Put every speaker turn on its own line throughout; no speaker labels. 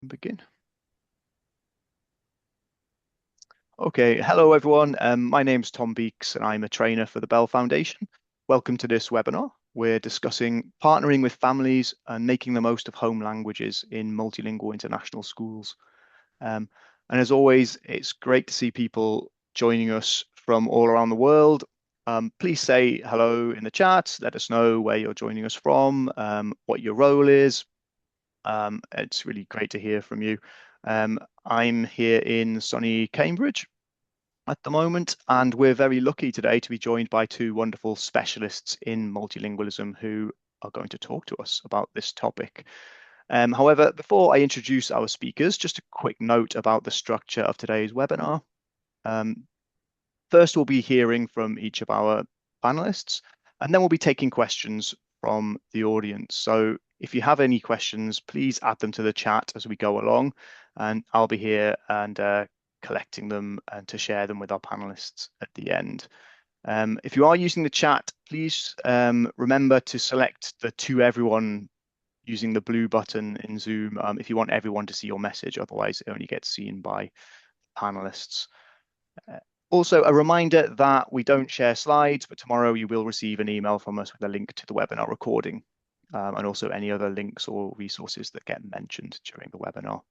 Begin. Okay, hello everyone. My name's Tom Beeks and I'm a trainer for the Bell Foundation. Welcome to this webinar. We're discussing partnering with families and making the most of home languages in multilingual international schools. And as always, it's great to see people joining us from all around the world. Please say hello in the chat. Let us know where you're joining us from, what your role is. It's really great to hear from you. I'm here in sunny Cambridge at the moment, and we're very lucky today to be joined by two wonderful specialists in multilingualism who are going to talk to us about this topic. However, before I introduce our speakers, just a quick note about the structure of today's webinar. First, we'll be hearing from each of our panelists, and then we'll be taking questions from the audience. So if you have any questions, please add them to the chat as we go along, and I'll be here and collecting them and to share them with our panelists at the end. If you are using the chat, please remember to select the to everyone using the blue button in Zoom if you want everyone to see your message. Otherwise, it only gets seen by panelists. Also, a reminder that we don't share slides, but tomorrow you will receive an email from us with a link to the webinar recording and also any other links or resources that get mentioned during the webinar.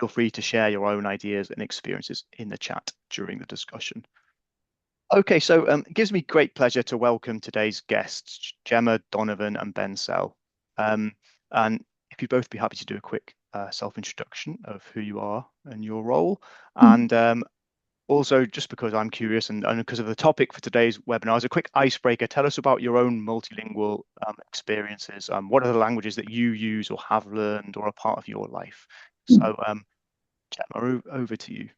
Feel free to share your own ideas and experiences in the chat during the discussion. Okay, so it gives me great pleasure to welcome today's guests, Gemma Donovan and Ben Sell. And if you'd both be happy to do a quick self-introduction of who you are and your role. And also, just because I'm curious and because of the topic for today's webinar, as a quick icebreaker, tell us about your own multilingual experiences. What are the languages that you use or have learned or are part of your life? So, Gemma, over to you.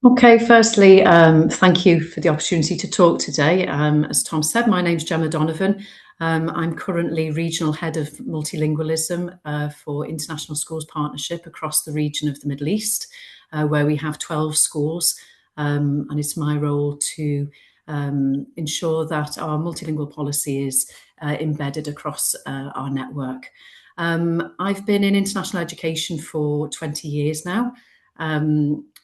Okay, firstly, thank you for the opportunity to talk today. As Tom said, my name's Gemma Donovan. I'm currently Regional Head of Multilingualism for International Schools Partnership across the region of the Middle East, where we have 12 schools. And it's my role to ensure that our multilingual policy is embedded across our network. I've been in international education for 20 years now.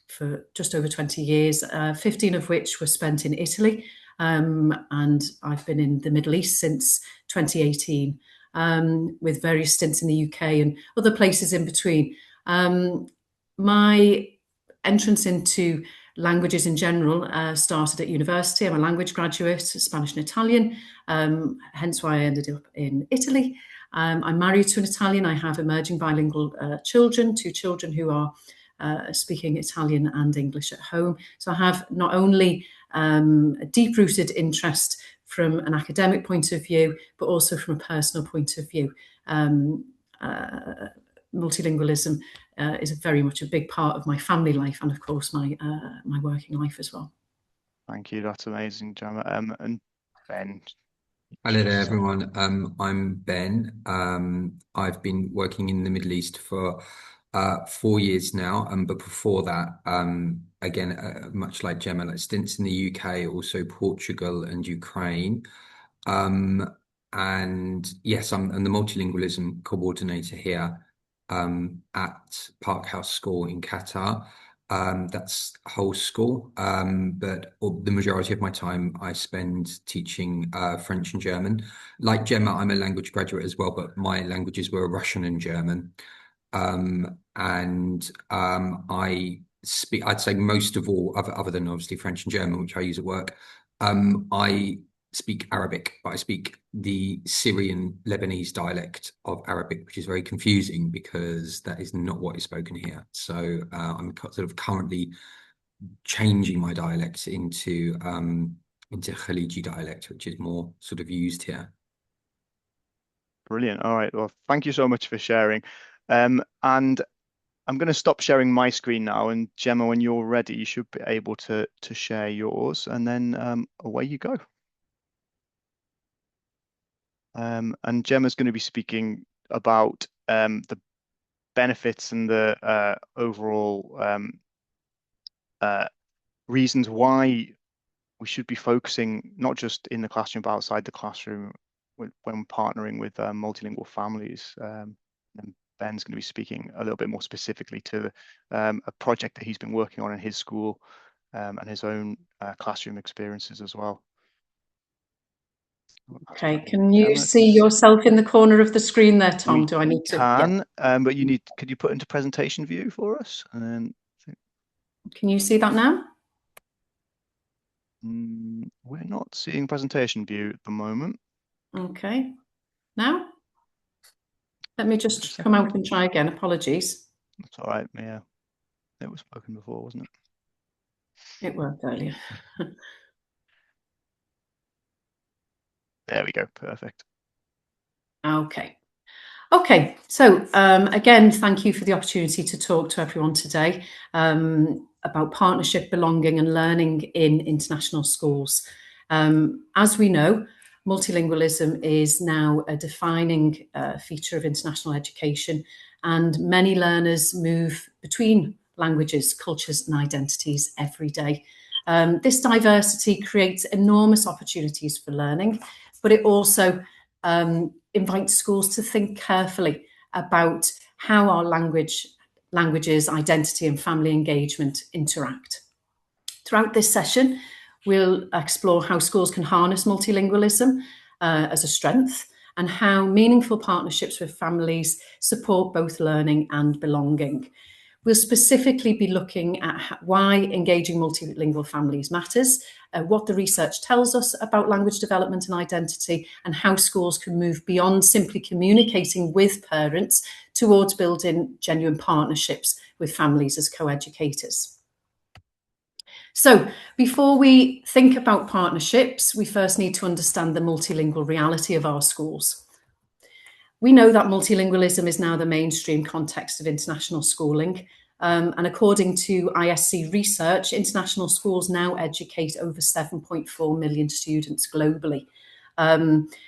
For just over 20 years, 15 of which were spent in Italy. And I've been in the Middle East since 2018, with various stints in the UK and other places in between. My entrance into languages in general started at university. I'm a language graduate, Spanish and Italian, hence why I ended up in Italy. I'm married to an Italian. I have emerging bilingual children, two children who are speaking Italian and English at home. So I have not only a deep-rooted interest from an academic point of view, but also from a personal point of view. Multilingualism is very much a big part of my family life and, of course, my working life as well.
Thank you. That's amazing, Gemma. And Ben.
Hello there, everyone. I'm Ben. I've been working in the Middle East for 4 years now, but before that, again, much like Gemma, like stints in the UK, also Portugal and Ukraine. And yes, I'm the multilingualism coordinator here at Park House School in Qatar. That's a whole school, but the majority of my time I spend teaching French and German. Like Gemma, I'm a language graduate as well, but my languages were Russian and German. I speak, I'd say most of all, other than obviously French and German, which I use at work, I speak Arabic, but I speak the Syrian Lebanese dialect of Arabic, which is very confusing because that is not what is spoken here. So I'm sort of currently changing my dialect into Khaliji dialect, which is more sort of used here.
Brilliant. All right. Well, thank you so much for sharing. And I'm going to stop sharing my screen now. And Gemma, when you're ready, you should be able to share yours, and then away you go. And Gemma's going to be speaking about the benefits and the overall reasons why we should be focusing not just in the classroom, but outside the classroom when partnering with multilingual families. And Ben's going to be speaking a little bit more specifically to a project that he's been working on in his school and his own classroom experiences as well.
Okay, can you see yourself in the corner of the screen there, Tom? Do I need to?
Can, but you need, could you put into presentation view for us? And then,
can you see that now?
We're not seeing presentation view at the moment.
Okay, now? Let me just come out and try again. Apologies.
That's all right, yeah. It was spoken before, wasn't it?
It worked earlier.
There we go, perfect.
Okay. Okay, so again, thank you for the opportunity to talk to everyone today about partnership, belonging and learning in international schools. As we know, multilingualism is now a defining feature of international education, and many learners move between languages, cultures and identities every day. This diversity creates enormous opportunities for learning, but it also invites schools to think carefully about how our languages, identity and family engagement interact. Throughout this session, we'll explore how schools can harness multilingualism as a strength and how meaningful partnerships with families support both learning and belonging. We'll specifically be looking at why engaging multilingual families matters, what the research tells us about language development and identity, and how schools can move beyond simply communicating with parents towards building genuine partnerships with families as co-educators. So before we think about partnerships, we first need to understand the multilingual reality of our schools. We know that multilingualism is now the mainstream context of international schooling. And according to ISC research, international schools now educate over 7.4 million students globally.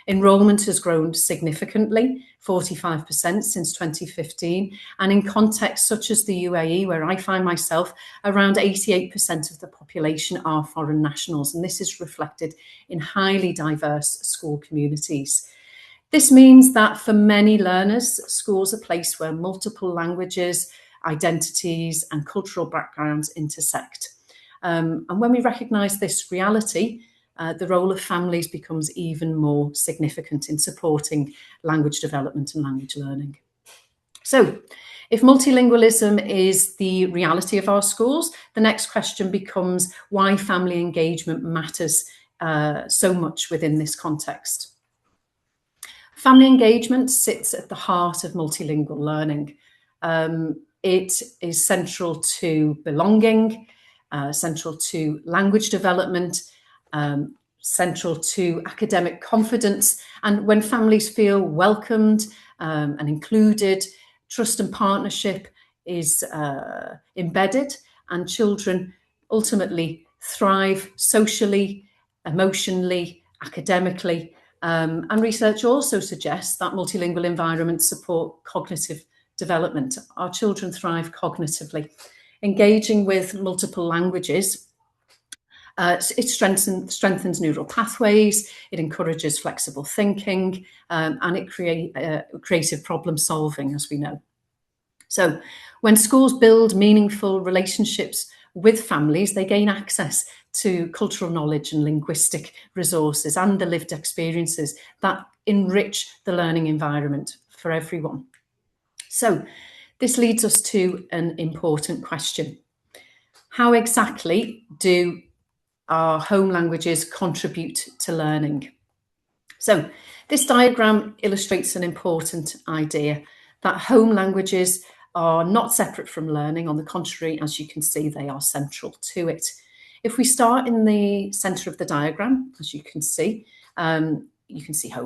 Enrolment has grown significantly, 45% since 2015. And in contexts such as the UAE, where I find myself, around 88% of the population are foreign nationals. And this is reflected in highly diverse school communities. This means that for many learners, schools are a place where multiple languages, identities and cultural backgrounds intersect. And when we recognise this reality, the role of families becomes even more significant in supporting language development and language learning. So, if multilingualism is the reality of our schools, the next question becomes why family engagement matters so much within this context. Family engagement sits at the heart of multilingual learning. It is central to belonging, central to language development, central to academic confidence. And when families feel welcomed and included, trust and partnership is embedded, and children ultimately thrive socially, emotionally, academically. And research also suggests that multilingual environments support cognitive development. Our children thrive cognitively. Engaging with multiple languages, it strengthens neural pathways, it encourages flexible thinking, and it creative problem solving, as we know. So when schools build meaningful relationships with families, they gain access to cultural knowledge and linguistic resources and the lived experiences that enrich the learning environment for everyone. So this leads us to an important question. How exactly do our home languages contribute to learning? So this diagram illustrates an important idea that home languages are not separate from learning. On the contrary, as you can see, they are central to it. If we start in the center of the diagram, as you can see home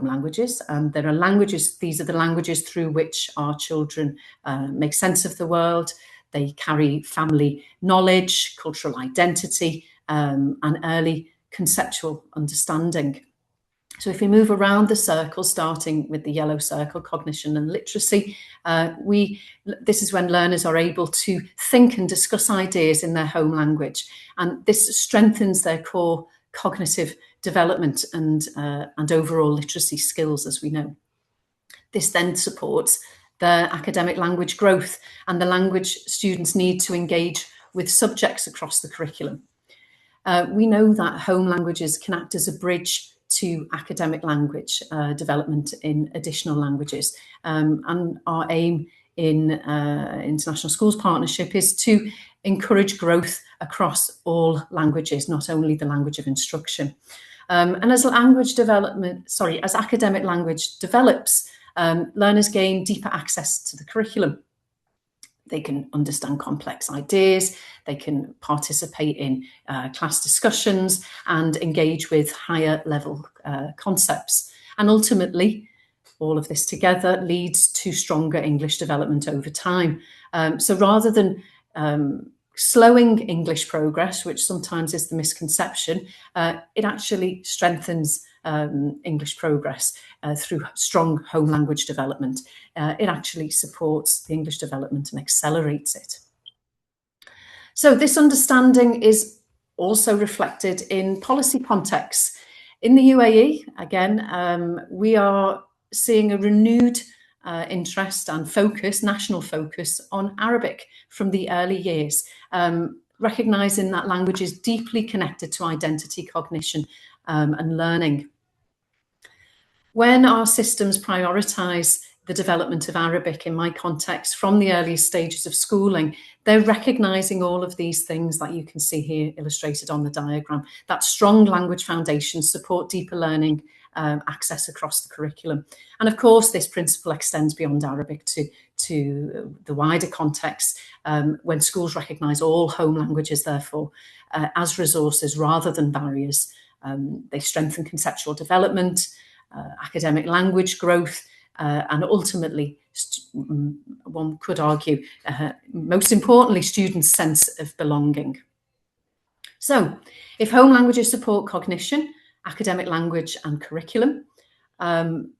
languages, and there are languages. These are the languages through which our children make sense of the world. They carry family knowledge, cultural identity, and early conceptual understanding. So if we move around the circle, starting with the yellow circle, cognition and literacy, this is when learners are able to think and discuss ideas in their home language. And this strengthens their core cognitive development and overall literacy skills, as we know. This then supports their academic language growth, and the language students need to engage with subjects across the curriculum. We know that home languages can act as a bridge to academic language development in additional languages. And our aim in International Schools Partnership is to encourage growth across all languages, not only the language of instruction. And as academic language develops, learners gain deeper access to the curriculum. They can understand complex ideas, they can participate in class discussions and engage with higher level concepts. And ultimately, all of this together leads to stronger English development over time. So rather than slowing English progress, which sometimes is the misconception, it actually strengthens English progress through strong home language development. It actually supports the English development and accelerates it. So this understanding is also reflected in policy contexts. In the UAE, again, we are seeing a renewed interest and focus, national focus on Arabic from the early years, recognising that language is deeply connected to identity, cognition, and learning. When our systems prioritise the development of Arabic, in my context, from the earliest stages of schooling, they're recognising all of these things that you can see here illustrated on the diagram, that strong language foundations support deeper learning, access across the curriculum. And of course, this principle extends beyond Arabic to the wider context, when schools recognise all home languages, therefore, as resources rather than barriers. They strengthen conceptual development, academic language growth, and ultimately, one could argue, most importantly, students' sense of belonging. So, if home languages support cognition, academic language and curriculum in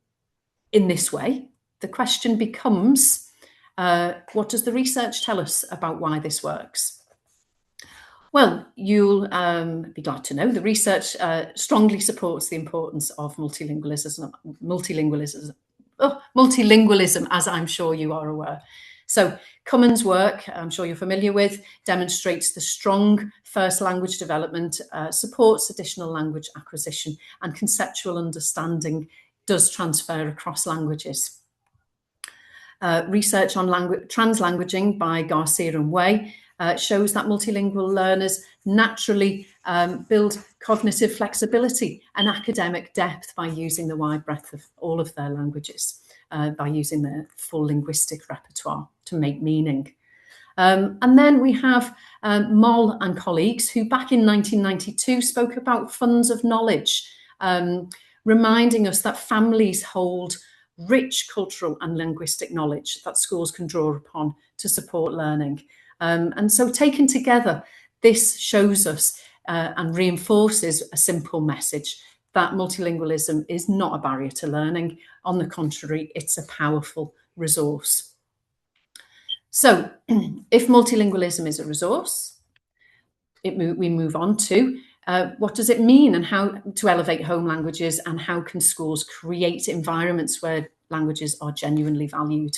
this way, the question becomes, what does the research tell us about why this works? Well, you'll be glad to know the research strongly supports the importance of multilingualism, as I'm sure you are aware. So Cummins' work, I'm sure you're familiar with, demonstrates the strong first language development, supports additional language acquisition, and conceptual understanding does transfer across languages. Research on translanguaging by Garcia and Way shows that multilingual learners naturally build cognitive flexibility and academic depth by using the wide breadth of all of their languages, by using their full linguistic repertoire to make meaning. And then we have Moll and colleagues who back in 1992 spoke about funds of knowledge, reminding us that families hold rich cultural and linguistic knowledge that schools can draw upon to support learning. And so taken together, this shows us and reinforces a simple message that multilingualism is not a barrier to learning. On the contrary, it's a powerful resource. So if multilingualism is a resource, we move on to what does it mean and how to elevate home languages, and how can schools create environments where languages are genuinely valued?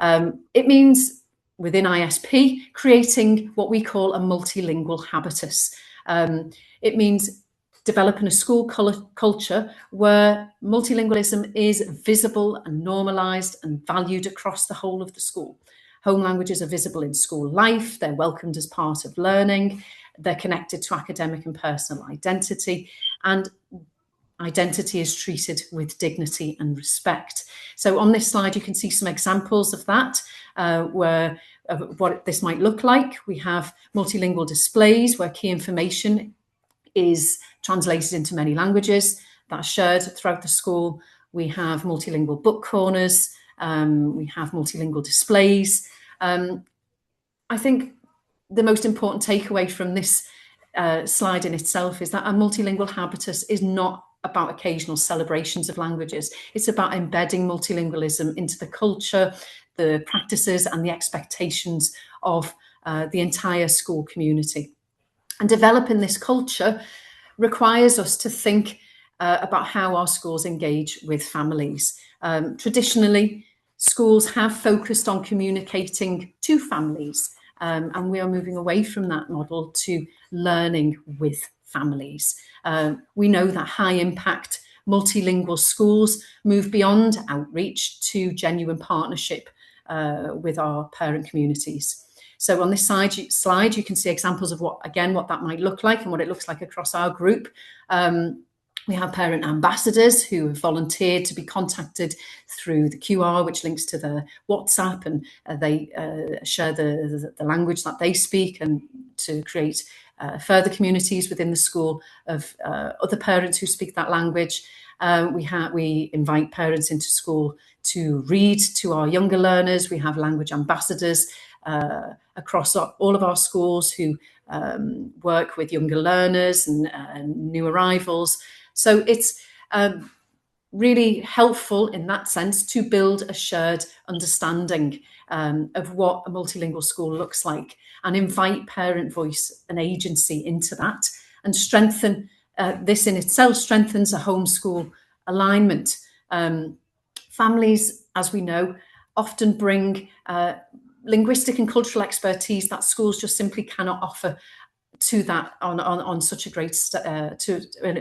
It means within ISP, creating what we call a multilingual habitus. It means developing a school culture where multilingualism is visible and normalised and valued across the whole of the school. Home languages are visible in school life, they're welcomed as part of learning, they're connected to academic and personal identity, and identity is treated with dignity and respect. So on this slide, you can see some examples of that, what this might look like. We have multilingual displays where key information is translated into many languages that are shared throughout the school. We have multilingual book corners. We have multilingual displays. I think the most important takeaway from this slide in itself is that a multilingual habitus is not about occasional celebrations of languages. It's about embedding multilingualism into the culture, the practices and the expectations of the entire school community. And developing this culture requires us to think about how our schools engage with families. Traditionally, schools have focused on communicating to families, and we are moving away from that model to learning with families. We know that high impact multilingual schools move beyond outreach to genuine partnership with our parent communities. So on this slide, you can see examples of what that might look like and what it looks like across our group. We have parent ambassadors who have volunteered to be contacted through the QR, which links to the WhatsApp, and they share the language that they speak, and to create further communities within the school of other parents who speak that language. We invite parents into school to read to our younger learners. We have language ambassadors across all of our schools who work with younger learners and new arrivals. So it's really helpful in that sense to build a shared understanding of what a multilingual school looks like, and invite parent voice and agency into that, and strengthen this in itself strengthens a homeschool alignment. Families, as we know, often bring linguistic and cultural expertise that schools just simply cannot offer to that on such a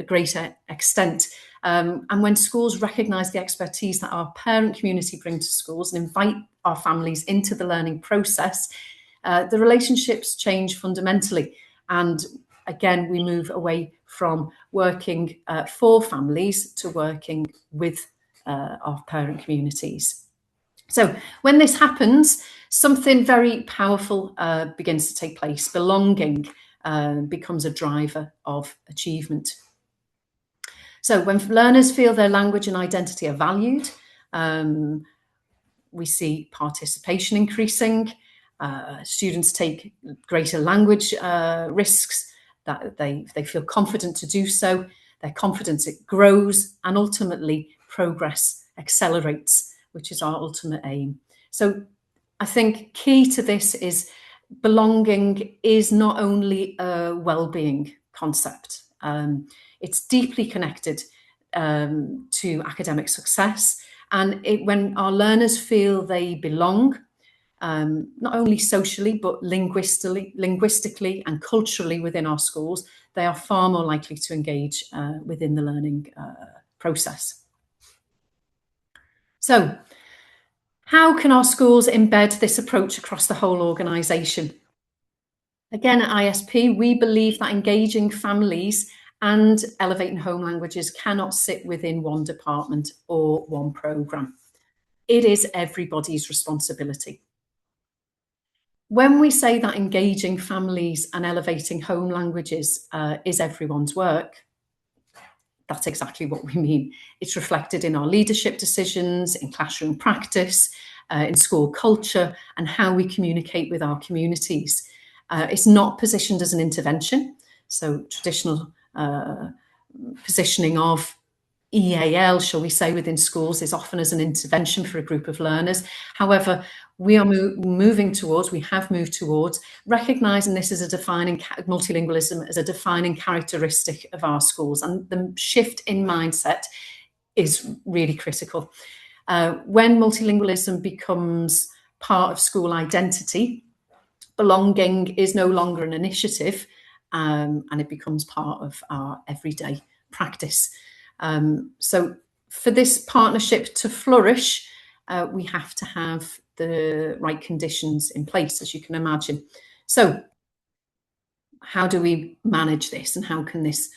greater extent. And when schools recognise the expertise that our parent community bring to schools and invite our families into the learning process, the relationships change fundamentally. And again, we move away from working for families to working with our parent communities. So when this happens, something very powerful begins to take place. Belonging becomes a driver of achievement. So when learners feel their language and identity are valued, we see participation increasing. Students take greater language risks, that they feel confident to do so. Their confidence, it grows, and ultimately progress accelerates, which is our ultimate aim. So I think key to this is belonging is not only a well-being concept. It's deeply connected to academic success. And when our learners feel they belong, not only socially, but linguistically and culturally within our schools, they are far more likely to engage within the learning process. So, how can our schools embed this approach across the whole organisation? Again, at ISP, we believe that engaging families and elevating home languages cannot sit within one department or one programme. It is everybody's responsibility. When we say that engaging families and elevating home languages is everyone's work, that's exactly what we mean. It's reflected in our leadership decisions, in classroom practice, in school culture, and how we communicate with our communities. It's not positioned as an intervention. So traditional positioning of EAL, shall we say, within schools is often as an intervention for a group of learners. However, we are we have moved towards recognising this as a defining, multilingualism as a defining characteristic of our schools. And the shift in mindset is really critical. When multilingualism becomes part of school identity, belonging is no longer an initiative, and it becomes part of our everyday practice. So for this partnership to flourish, we have to have the right conditions in place, as you can imagine. So how do we manage this, and how can this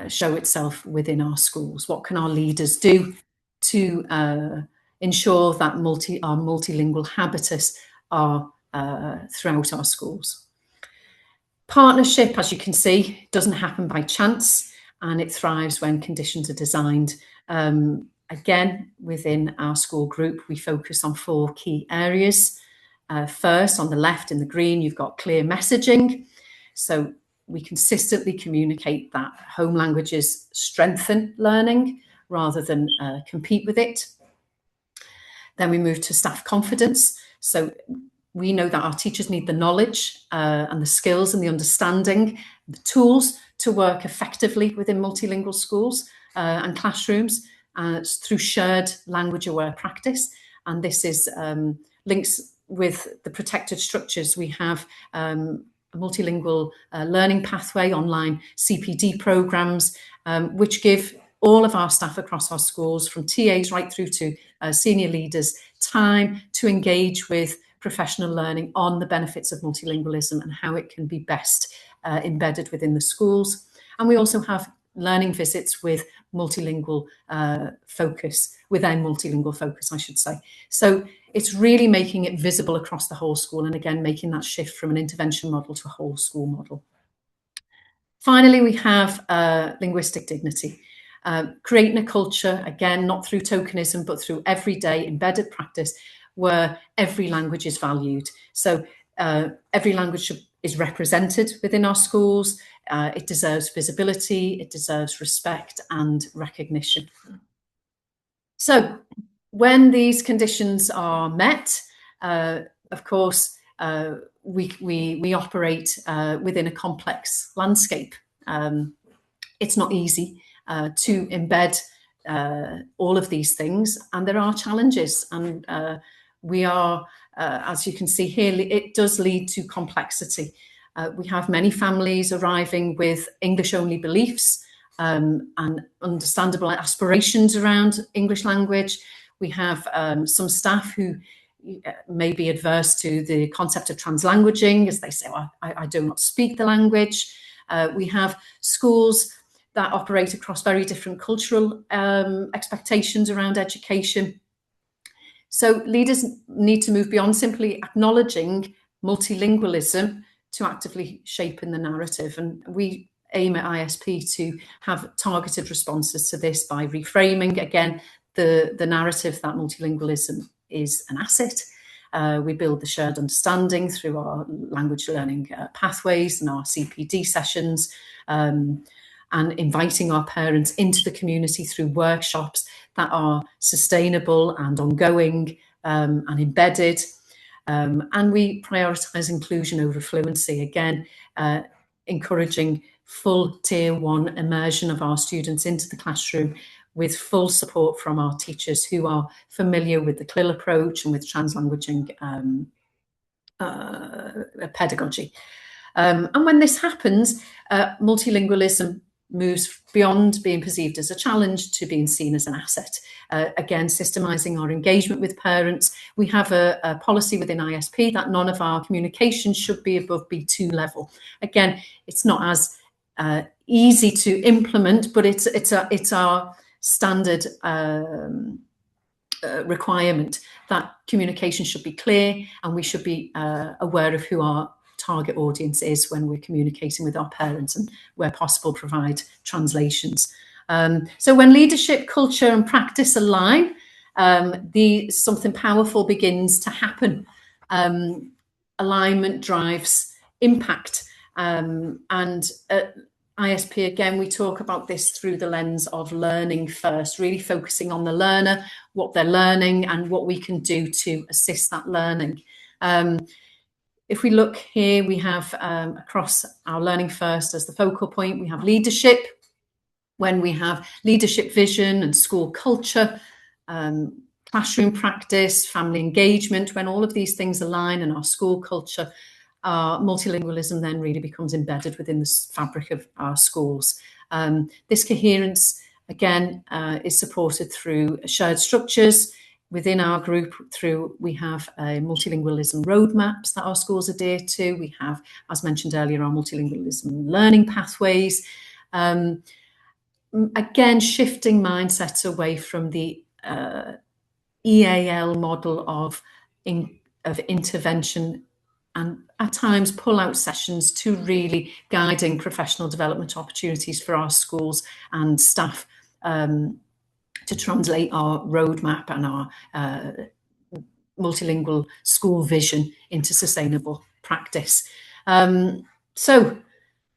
show itself within our schools? What can our leaders do to ensure that our multilingual habitus are throughout our schools? Partnership, as you can see, doesn't happen by chance, and it thrives when conditions are designed. Again, within our school group, we focus on 4 key areas. First, on the left in the green, you've got clear messaging. So we consistently communicate that home languages strengthen learning rather than compete with it. Then we move to staff confidence. So we know that our teachers need the knowledge and the skills and the understanding, the tools to work effectively within multilingual schools and classrooms. through shared language-aware practice. And this is links with the protected structures. We have a multilingual learning pathway, online CPD programs, which give all of our staff across our schools, from TAs right through to senior leaders, time to engage with professional learning on the benefits of multilingualism and how it can be best embedded within the schools. And we also have learning visits with multilingual focus, within multilingual focus, I should say. So it's really making it visible across the whole school, and again, making that shift from an intervention model to a whole school model. Finally, we have linguistic dignity. Creating a culture, again, not through tokenism, but through everyday embedded practice where every language is valued. So every language is represented within our schools. It deserves visibility, it deserves respect and recognition. So when these conditions are met, of course, we operate within a complex landscape. It's not easy to embed all of these things, and there are challenges, and we are, as you can see here, it does lead to complexity. We have many families arriving with English-only beliefs and understandable aspirations around English language. We have some staff who may be adverse to the concept of translanguaging, as they say, well, I do not speak the language. We have schools that operate across very different cultural expectations around education. So leaders need to move beyond simply acknowledging multilingualism to actively shaping the narrative. And we aim at ISP to have targeted responses to this by reframing, again, the narrative that multilingualism is an asset. We build the shared understanding through our language learning pathways and our CPD sessions, and inviting our parents into the community through workshops that are sustainable and ongoing and embedded. And we prioritise inclusion over fluency, again, encouraging full Tier 1 immersion of our students into the classroom with full support from our teachers who are familiar with the CLIL approach and with translanguaging pedagogy. And when this happens, multilingualism moves beyond being perceived as a challenge to being seen as an asset. Again, systemising our engagement with parents. We have a policy within ISP that none of our communication should be above B2 level. Again, it's not as easy to implement, but it's our standard requirement that communication should be clear, and we should be aware of who our target audience is when we're communicating with our parents, and where possible provide translations. So when leadership, culture and practice align, something powerful begins to happen. Alignment drives impact, and at ISP, again, we talk about this through the lens of learning first, really focusing on the learner, what they're learning and what we can do to assist that learning. If we look here, we have across our learning first as the focal point, we have leadership. When we have leadership vision and school culture, classroom practice, family engagement, when all of these things align in our school culture, our multilingualism then really becomes embedded within the fabric of our schools. This coherence, again, is supported through shared structures. Within our group, we have a multilingualism roadmaps that our schools adhere to. We have, as mentioned earlier, our multilingualism learning pathways. Again, shifting mindsets away from the EAL model of intervention, and at times pull-out sessions to really guiding professional development opportunities for our schools and staff to translate our roadmap and our multilingual school vision into sustainable practice. So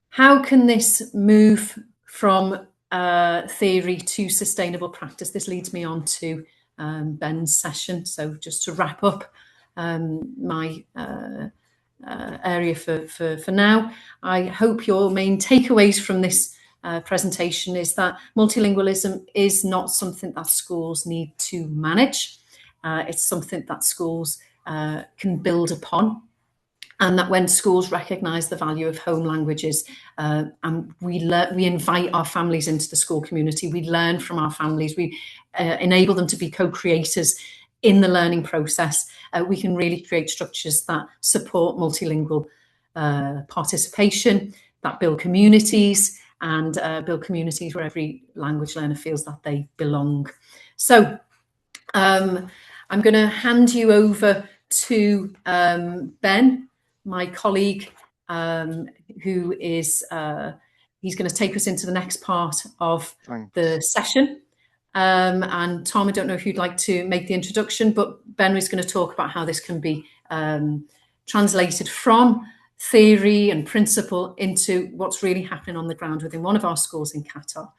how can this move from theory to sustainable practice? This leads me on to Ben's session. So just to wrap up my area for now, I hope your main takeaways from this presentation is that multilingualism is not something that schools need to manage. It's something that schools can build upon, and that when schools recognise the value of home languages, and we invite our families into the school community, we learn from our families, we enable them to be co-creators in the learning process, we can really create structures that support multilingual participation, that build communities, and build communities where every language learner feels that they belong. So I'm going to hand you over to Ben, my colleague, who is he's going to take us into the next part of the session. And Tom, I don't know if you'd like to make the introduction, but Ben is going to talk about how this can be translated from theory and principle into what's really happening on the ground within one of our schools in Qatar,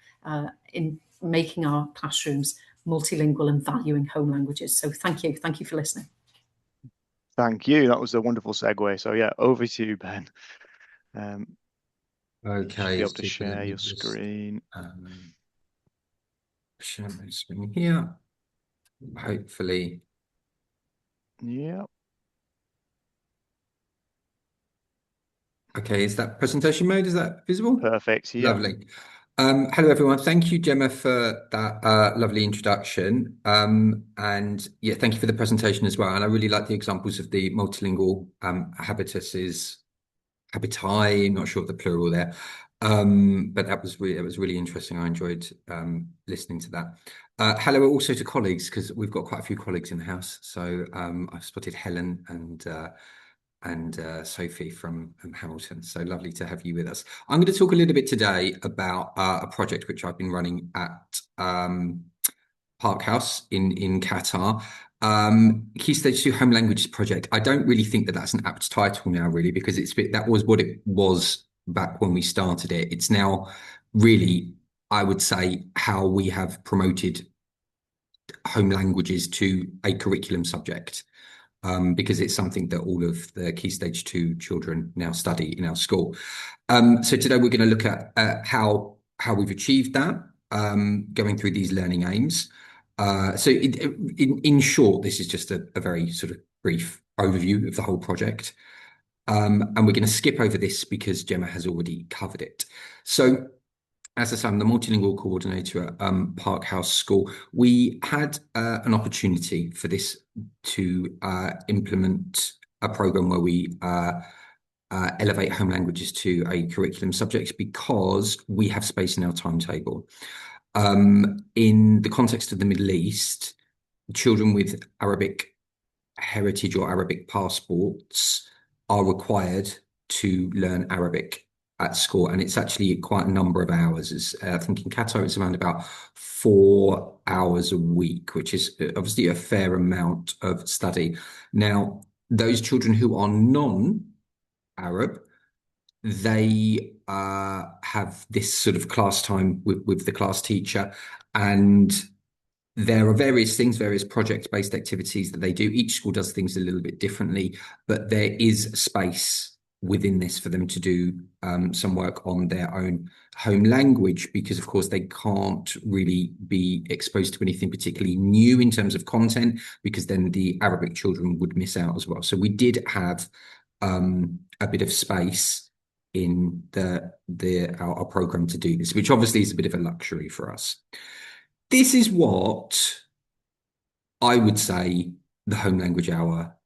in making our classrooms multilingual and valuing home languages. So thank you for listening.
Thank you. That was a wonderful segue. So yeah, over to you, Ben.
Okay,
be able to share your screen.
Share my screen here. Hopefully.
Yeah.
Okay, is that presentation mode? Is that visible?
Perfect. Yeah.
Lovely. Hello, everyone. Thank you, Gemma, for that lovely introduction. And yeah, thank you for the presentation as well. And I really like the examples of the multilingual habituses, habiti, not sure of the plural there. But that was really interesting. I enjoyed listening to that. Hello also to colleagues, because we've got quite a few colleagues in the house. So I've spotted Helen and Sophie from Hamilton. So lovely to have you with us. I'm going to talk a little bit today about a project which I've been running at Park House in Qatar. Key Stage 2 Home Languages Project. I don't really think that that's an apt title now, really, because that was what it was back when we started it. It's now really, I would say, how we have promoted home languages to a curriculum subject. Because it's something that all of the Key Stage 2 children now study in our school. So today we're going to look at how we've achieved that, going through these learning aims. So in short, this is just a very sort of brief overview of the whole project. And we're going to skip over this because Gemma has already covered it. So as I say, I'm the multilingual coordinator at Park House School. We had an opportunity for this to implement a program where we elevate home languages to a curriculum subject because we have space in our timetable. In the context of the Middle East, children with Arabic heritage or Arabic passports are required to learn Arabic at school, and it's actually quite a number of hours. I think in Qatar it's around about 4 hours a week, which is obviously a fair amount of study. Now, those children who are non-Arab, they have this sort of class time with the class teacher, and there are various things, various project-based activities that they do. Each school does things a little bit differently, but there is space within this for them to do some work on their own home language, because of course they can't really be exposed to anything particularly new in terms of content, because then the Arabic children would miss out as well. So we did have a bit of space in our program to do this, which obviously is a bit of a luxury for us. This is what I would say the home language hour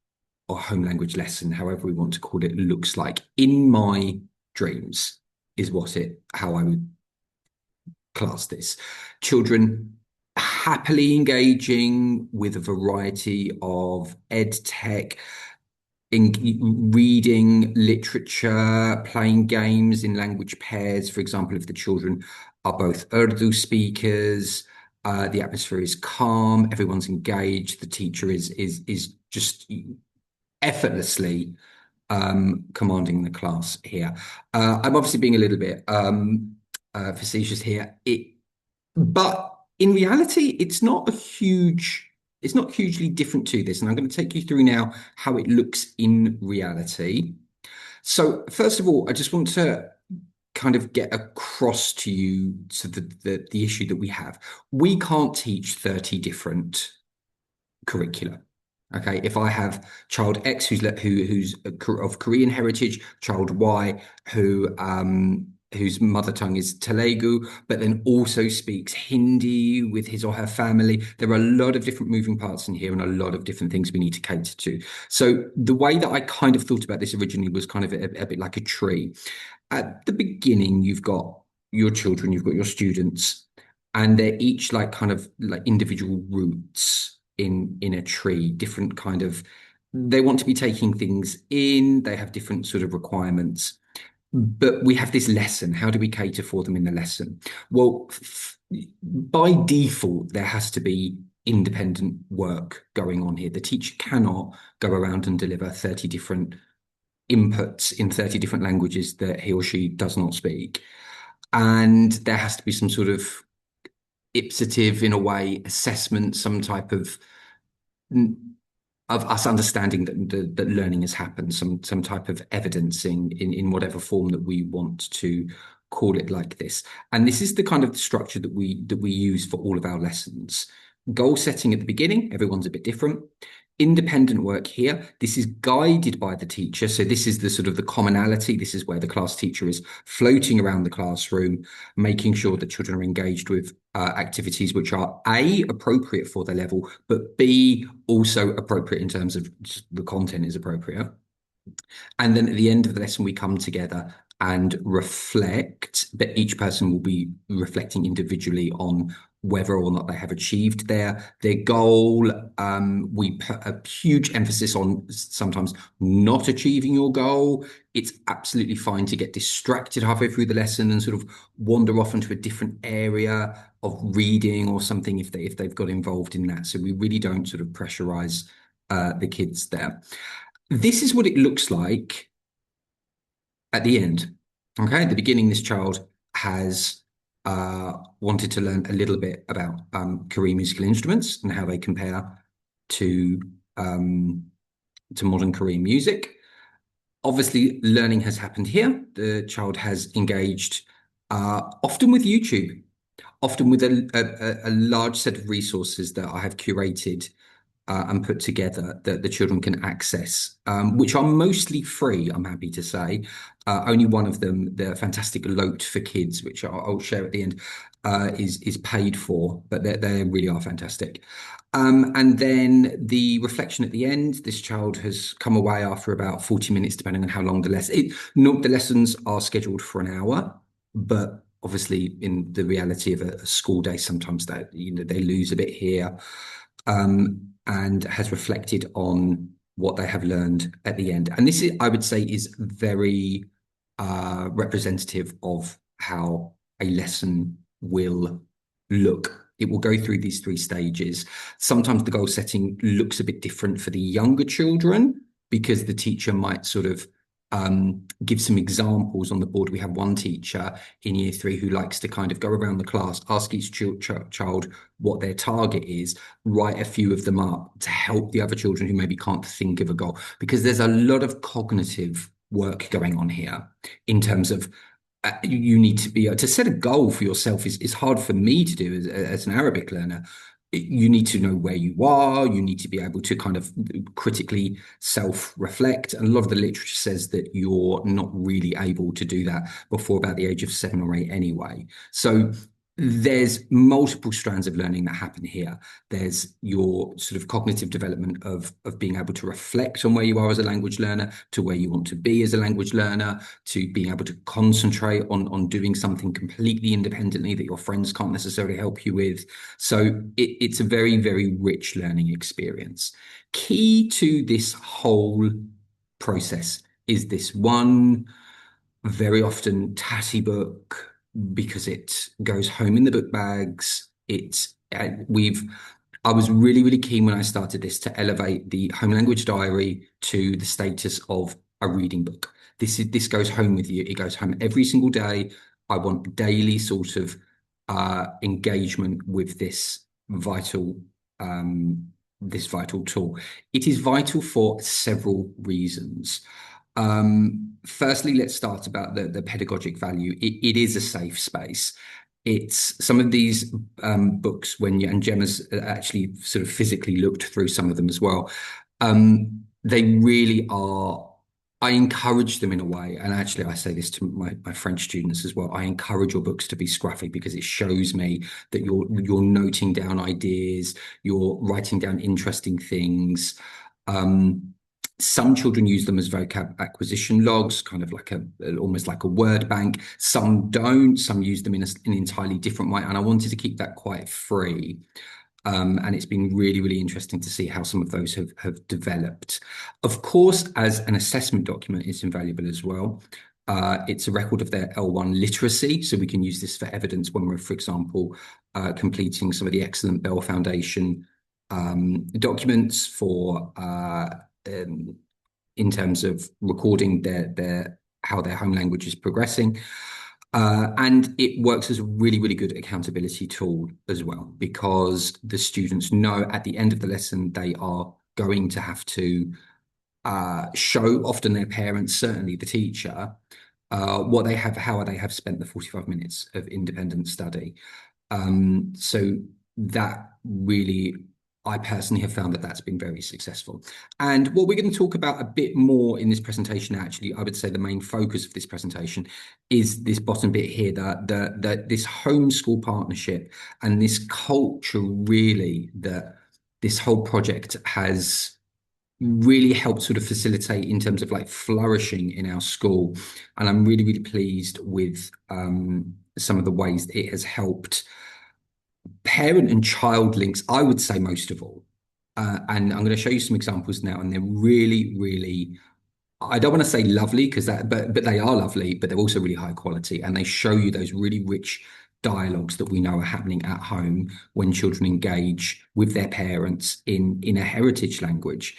or home language lesson, however we want to call it, looks like in my dreams, is how I would class this. Children happily engaging with a variety of ed tech, in reading literature, playing games in language pairs. For example, if the children are both Urdu speakers, the atmosphere is calm, everyone's engaged, the teacher is just effortlessly commanding the class here. I'm obviously being a little bit facetious here, but in reality, it's not hugely different to this. And I'm going to take you through now how it looks in reality. So first of all, I just want to kind of get across to you the issue that we have. We can't teach 30 different curricula. Okay, if I have child X who's of Korean heritage, child Y whose mother tongue is Telugu, but then also speaks Hindi with his or her family. There are a lot of different moving parts in here and a lot of different things we need to cater to. So the way that I kind of thought about this originally was kind of a bit like a tree. At the beginning, you've got your children, you've got your students, and they're each like kind of like individual roots in a tree, different kind of, they want to be taking things in, they have different sort of requirements. But we have this lesson. How do we cater for them in the lesson? Well, by default, there has to be independent work going on here. The teacher cannot go around and deliver 30 different inputs in 30 different languages that he or she does not speak. And there has to be some sort of ipsative, in a way, assessment, some type of us understanding that learning has happened, some type of evidencing in whatever form that we want to call it like this. And this is the kind of structure that we use for all of our lessons. Goal setting at the beginning, everyone's a bit different. Independent work here, this is guided by the teacher. So this is the sort of the commonality. This is where the class teacher is floating around the classroom, making sure that children are engaged with activities which are A, appropriate for their level, but B, also appropriate in terms of the content is appropriate. And then at the end of the lesson, we come together and reflect, but each person will be reflecting individually on whether or not they have achieved their goal. We put a huge emphasis on sometimes not achieving your goal. It's absolutely fine to get distracted halfway through the lesson and sort of wander off into a different area of reading or something if they've got involved in that. So we really don't sort of pressurize the kids there. This is what it looks like at the end. Okay, at the beginning, this child has wanted to learn a little bit about Korean musical instruments and how they compare to modern Korean music. Obviously, learning has happened here. The child has engaged often with YouTube, often with a large set of resources that I have curated and put together that the children can access, which are mostly free, I'm happy to say. Only one of them, the fantastic Lote for Kids, which I'll share at the end, is paid for, but they really are fantastic. And then the reflection at the end, this child has come away after about 40 minutes, depending on how long the lesson. The lessons are scheduled for an hour, but obviously in the reality of a school day, sometimes they lose a bit here. And has reflected on what they have learned at the end. And this, I would say, is very representative of how a lesson will look. It will go through these 3 stages. Sometimes the goal setting looks a bit different for the younger children because the teacher might sort of give some examples on the board. We have one teacher in year 3 who likes to kind of go around the class, ask each child what their target is, write a few of them up to help the other children who maybe can't think of a goal, because there's a lot of cognitive work going on here in terms of you need to be able to set a goal for yourself is hard for me to do as an Arabic learner. You need to know where you are. You need to be able to kind of critically self-reflect. And a lot of the literature says that you're not really able to do that before about the age of 7 or 8 anyway. So there's multiple strands of learning that happen here. There's your sort of cognitive development of being able to reflect on where you are as a language learner, to where you want to be as a language learner, to being able to concentrate on doing something completely independently that your friends can't necessarily help you with. So it's a very, very rich learning experience. Key to this whole process is this one very often tatty book, because it goes home in the book bags. I was really, really keen when I started this to elevate the home language diary to the status of a reading book. This goes home with you. It goes home every single day. I want daily sort of engagement with this vital tool. It is vital for several reasons. Firstly, let's start about the pedagogic value. It is a safe space. It's some of these books, and Gemma's actually sort of physically looked through some of them as well. They really are. I encourage them in a way, and actually I say this to my French students as well. I encourage your books to be scruffy because it shows me that you're noting down ideas, you're writing down interesting things. Some children use them as vocab acquisition logs, kind of like almost like a word bank. Some don't. Some use them in an entirely different way, and I wanted to keep that quite free. And it's been really, really interesting to see how some of those have developed. Of course, as an assessment document, it's invaluable as well. It's a record of their L1 literacy, so we can use this for evidence when we're, for example, completing some of the excellent Bell Foundation documents for in terms of recording how their home language is progressing. And it works as a really, really good accountability tool as well, because the students know at the end of the lesson they are going to have to show often their parents, certainly the teacher, what they have, how they have spent the 45 minutes of independent study. So that really, I personally have found that that's been very successful. And what we're going to talk about a bit more in this presentation, actually, I would say the main focus of this presentation is this bottom bit here, that this homeschool partnership and this culture really that this whole project has really helped sort of facilitate in terms of like flourishing in our school. And I'm really, really pleased with some of the ways it has helped parent and child links, I would say most of all. And I'm going to show you some examples now, and they're really, really, I don't want to say lovely because but they are lovely, but they're also really high quality, and they show you those really rich dialogues that we know are happening at home when children engage with their parents in a heritage language.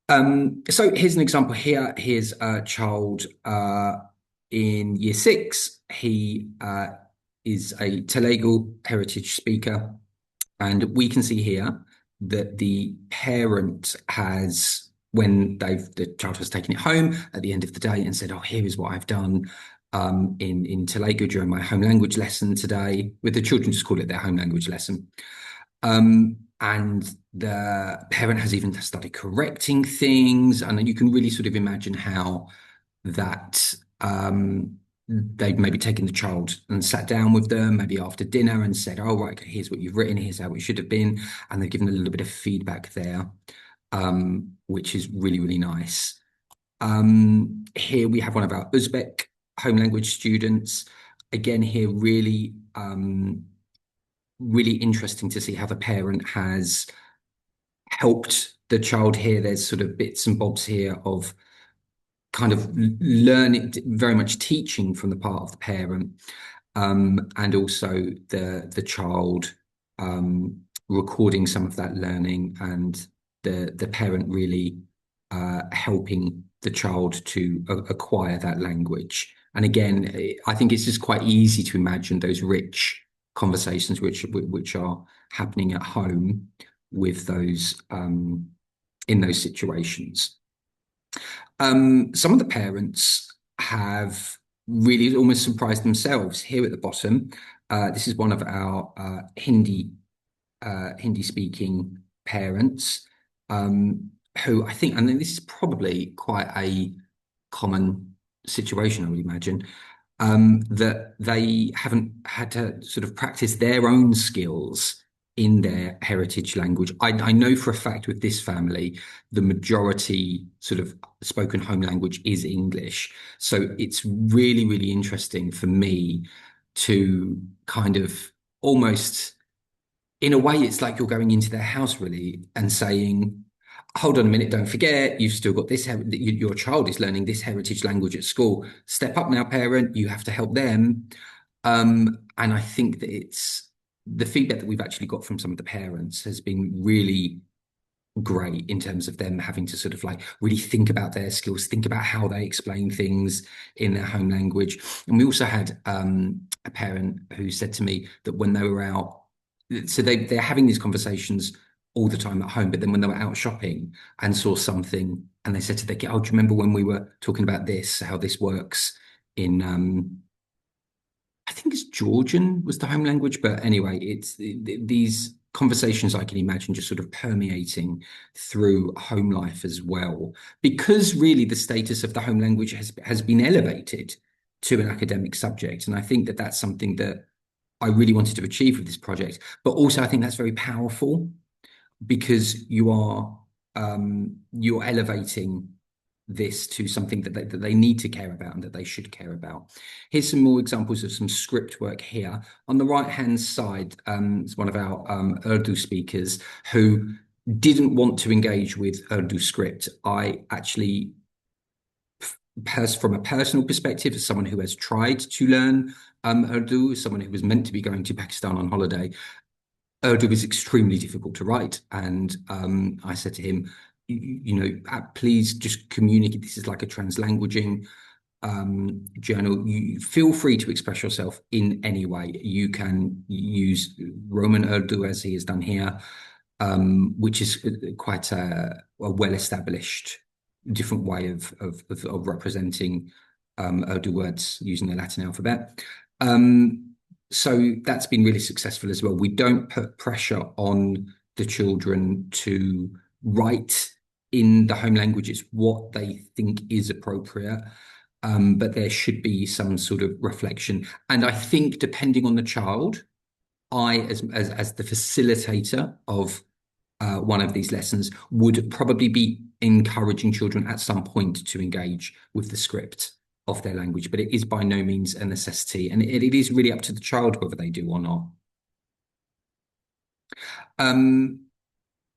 So here's an example here. Here's a child in year 6. He is a Telugu heritage speaker, and we can see here that the parent has, when the child has taken it home at the end of the day and said, "Oh, here is what I've done in Telugu during my home language lesson today," with the children just call it their home language lesson. And the parent has even started correcting things, and then you can really sort of imagine how that they've maybe taken the child and sat down with them, maybe after dinner, and said, "Oh, right, here's what you've written, here's how it should have been," and they've given a little bit of feedback there, which is really, really nice. Here we have one of our Uzbek home language students. Again, here really, really interesting to see how the parent has helped the child here. There's sort of bits and bobs here of kind of learning, very much teaching from the part of the parent, and also the child recording some of that learning, and the parent really helping the child to acquire that language. And again, I think it's just quite easy to imagine those rich conversations which are happening at home with those in those situations. Some of the parents have really almost surprised themselves. Here at the bottom, this is one of our Hindi speaking parents, who I think, and then this is probably quite a common situation, I would imagine, that they haven't had to sort of practice their own skills in their heritage language. I know for a fact with this family, the majority sort of spoken home language is English. So it's really, really interesting for me to kind of almost, in a way, it's like you're going into their house really and saying, "Hold on a minute, don't forget, you've still got this, your child is learning this heritage language at school. Step up now, parent, you have to help them." And I think that it's the feedback that we've actually got from some of the parents has been really great in terms of them having to sort of like really think about their skills, think about how they explain things in their home language. And we also had a parent who said to me that when they were out, so they're having these conversations all the time at home, but then when they were out shopping and saw something and they said to their kid, "Oh, do you remember when we were talking about this, how this works in I think it's Georgian was the home language, but anyway, it's these conversations I can imagine just sort of permeating through home life as well, because really the status of the home language has been elevated to an academic subject, and I think that that's something that I really wanted to achieve with this project. But also, I think that's very powerful because you're elevating this to something that they need to care about and that they should care about. Here's some more examples of some script work here. On the right-hand side, is one of our Urdu speakers who didn't want to engage with Urdu script. I actually, from a personal perspective, as someone who has tried to learn Urdu, as someone who was meant to be going to Pakistan on holiday, Urdu is extremely difficult to write. And I said to him, please just communicate. This is like a translanguaging journal. You feel free to express yourself in any way. You can use Roman Urdu as he has done here, which is quite a well-established different way of representing Urdu words using the Latin alphabet. So that's been really successful as well. We don't put pressure on the children to write in the home language. It's what they think is appropriate. But there should be some sort of reflection. And I think depending on the child, I, as the facilitator of one of these lessons, would probably be encouraging children at some point to engage with the script of their language, but it is by no means a necessity, and it is really up to the child whether they do or not.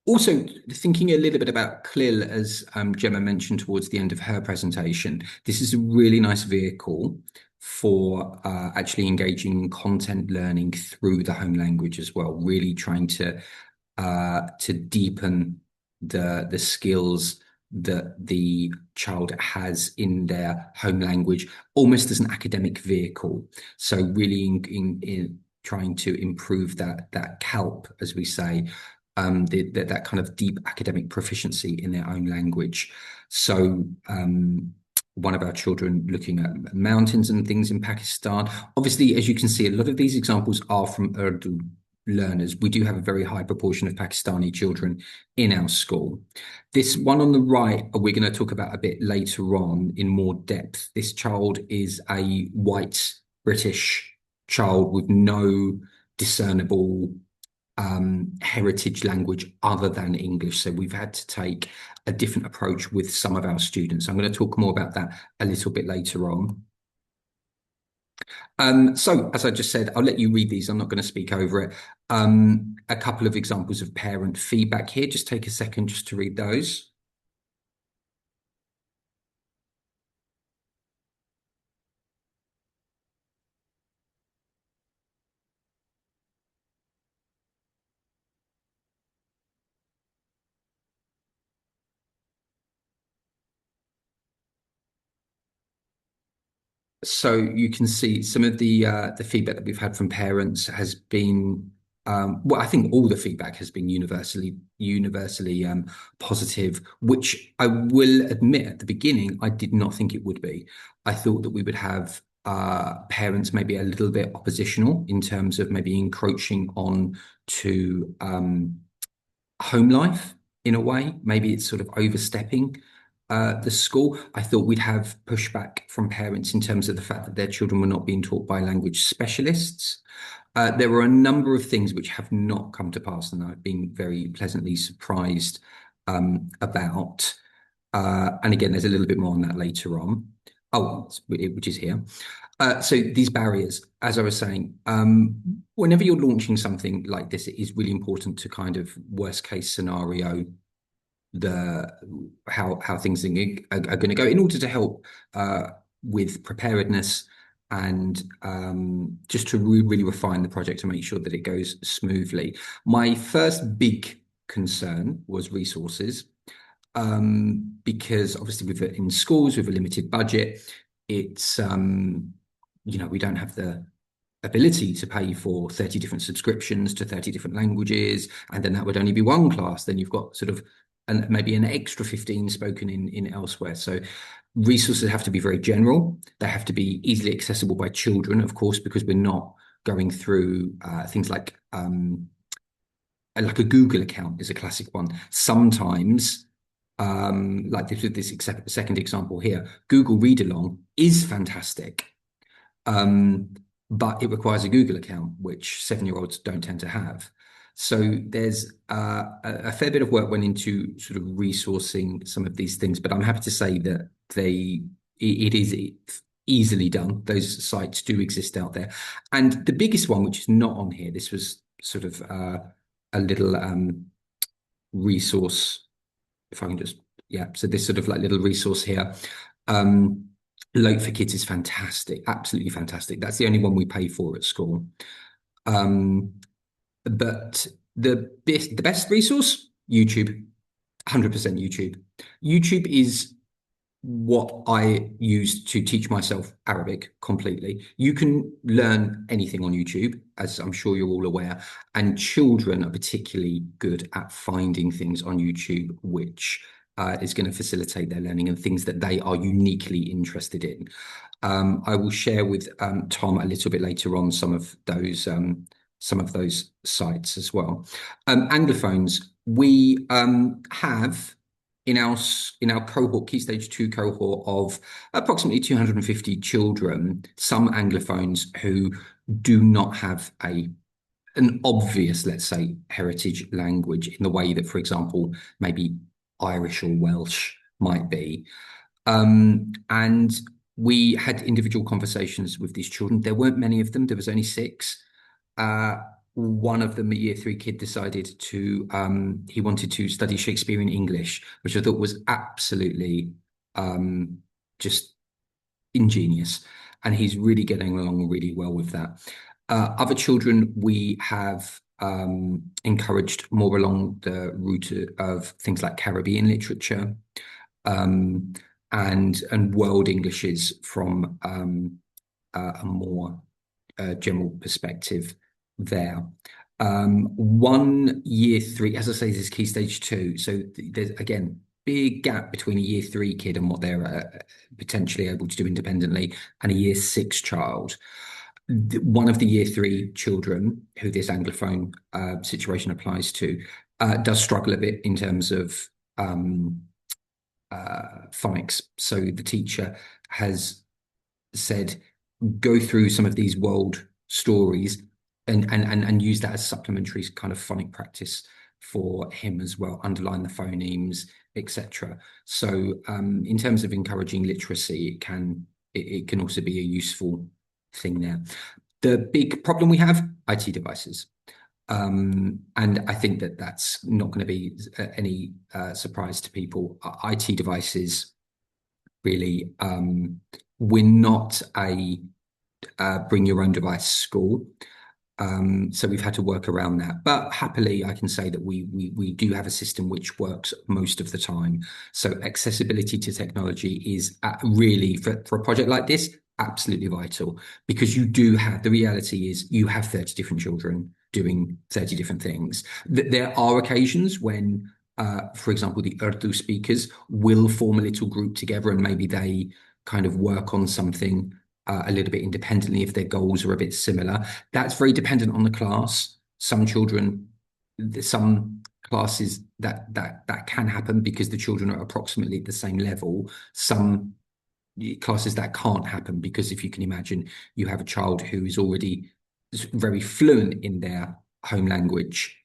Also, thinking a little bit about CLIL, as Gemma mentioned towards the end of her presentation, this is a really nice vehicle for actually engaging in content learning through the home language as well, really trying to deepen the skills that the child has in their home language, almost as an academic vehicle. So really in trying to improve that CALP, as we say, that kind of deep academic proficiency in their own language. So one of our children looking at mountains and things in Pakistan. Obviously, as you can see, a lot of these examples are from Urdu learners. We do have a very high proportion of Pakistani children in our school. This one on the right, we're going to talk about a bit later on in more depth. This child is a white British child with no discernible heritage language other than English. So we've had to take a different approach with some of our students. I'm going to talk more about that a little bit later on. So, as I just said, I'll let you read these. I'm not going to speak over it. A couple of examples of parent feedback here. Just take a second just to read those. So you can see some of the feedback that we've had from parents has been well, I think all the feedback has been universally positive, which I will admit at the beginning I did not think it would be. I thought that we would have parents maybe a little bit oppositional in terms of maybe encroaching on to home life in a way. Maybe it's sort of overstepping the school. I thought we'd have pushback from parents in terms of the fact that their children were not being taught by language specialists. There were a number of things which have not come to pass, and I've been very pleasantly surprised about. And again, there's a little bit more on that later on. Oh, which is here. So these barriers, as I was saying, whenever you're launching something like this, it is really important to kind of worst case scenario how things are going to go in order to help with preparedness and just to really refine the project to make sure that it goes smoothly. My first big concern was resources, because obviously in schools with a limited budget, it's we don't have the ability to pay for 30 different subscriptions to 30 different languages, and then that would only be one class, then you've got sort of maybe an extra 15 spoken in elsewhere. So resources have to be very general. They have to be easily accessible by children, of course, because we're not going through things like a Google account is a classic one. Sometimes, like this second example here, Google Read Along is fantastic, but it requires a Google account, which 7-year-olds don't tend to have. So there's a fair bit of work went into sort of resourcing some of these things, but I'm happy to say that it is easily done. Those sites do exist out there. And the biggest one, which is not on here, this was sort of a little resource, if I can just, yeah, so this sort of like little resource here. Lote for Kids is fantastic, absolutely fantastic. That's the only one we pay for at school. But the best resource, YouTube, 100% YouTube. YouTube is what I use to teach myself Arabic completely. You can learn anything on YouTube, as I'm sure you're all aware, and children are particularly good at finding things on YouTube, which is going to facilitate their learning and things that they are uniquely interested in. I will share with Tom a little bit later on some of those sites as well. Anglophones, we have in our cohort, Key Stage 2 cohort of approximately 250 children, some Anglophones who do not have an obvious, let's say, heritage language in the way that, for example, maybe Irish or Welsh might be. And we had individual conversations with these children. There weren't many of them. There was only 6. One of them, a Year 3 kid, decided he wanted to study Shakespearean English, which I thought was absolutely just ingenious. And he's really getting along really well with that. Other children we have encouraged more along the route of things like Caribbean literature and world Englishes from a more general perspective there. 1 Year 3, as I say, this is Key Stage 2. So there's, again, big gap between a Year 3 kid and what they're potentially able to do independently and a Year 6 child. One of the Year 3 children who this Anglophone situation applies to does struggle a bit in terms of phonics. So the teacher has said, go through some of these world stories and use that as supplementary kind of phonic practice for him as well, underline the phonemes, etc. So in terms of encouraging literacy, it can also be a useful thing there. The big problem we have, IT devices. And I think that's not going to be any surprise to people. IT devices, really, we're not a bring your own device school. So we've had to work around that, but happily I can say that we do have a system which works most of the time. So accessibility to technology is really, for a project like this, absolutely vital, because the reality is you have 30 different children doing 30 different things. There are occasions when, for example, the Urdu speakers will form a little group together and maybe they kind of work on something a little bit independently if their goals are a bit similar. That's very dependent on the class. Some classes that can happen because the children are approximately at the same level. Some classes that can't happen because, if you can imagine, you have a child who is already very fluent in their home language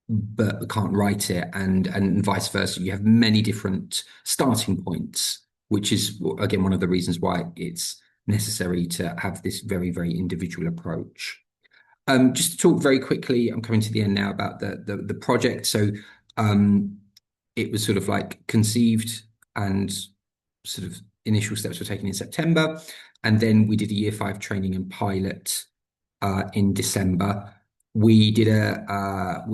but can't write it, and vice versa. You have many different starting points, which is, again, one of the reasons why it's necessary to have this very, very individual approach. Just to talk very quickly, I'm coming to the end now, about the project. So it was sort of like conceived and sort of initial steps were taken in September. And then we did a Year 5 training and pilot in December. We